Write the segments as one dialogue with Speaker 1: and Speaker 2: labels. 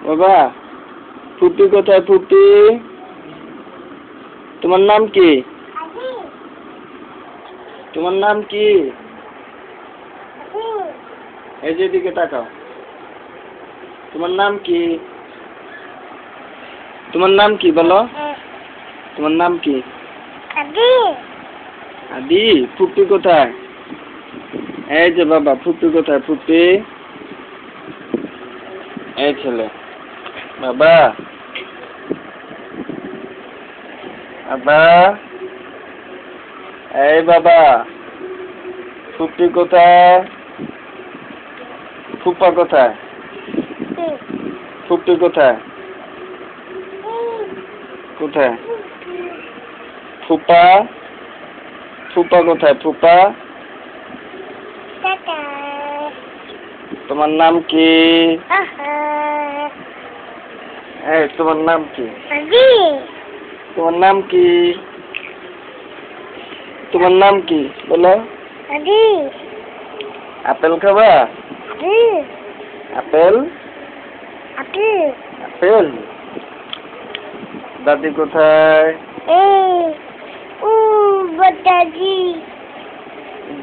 Speaker 1: বাবা ফুপি কোথায়? ফুপি, তোমার নাম কি? তোমার নাম কি? এই যে দিকে তাকাও। তোমার নাম কি? তোমার নাম কি বলো? তোমার নাম কি? আদি। ফুপি কোথায়? এই যে বাবা, ফুপি কোথায়? ফুপি, এই ছেলে বাবা, বাবা, এই বাবা, ফুপি কোথায়? ফুপা কোথায়? ফুপি কোথায়? কোথায়? ফুপা, ফুপা কোথায়? ফুপা, তোমার নাম কি? এই তোমার নাম কি? তোমার নাম কি? তোমার নাম কি বলো? আপেল খাবা? Apple, apple. দাদি কোথায়?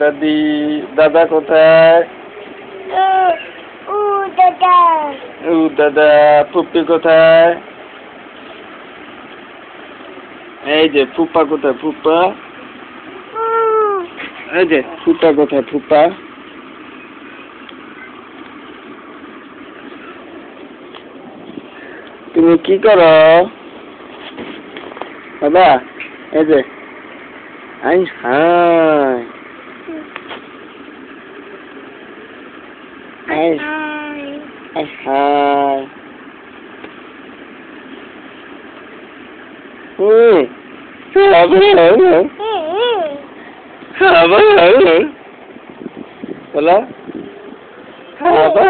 Speaker 1: দাদি, দাদা কোথায়? দাদা। ফুপি কোথায়? এই যে ফুপা কোথায়? ফুপা, এই যে ফুপা কোথায়? ফুপা, তুমি কি করো বাবা? এই যে আই হাই, আই আই হাই। বলো খাবা।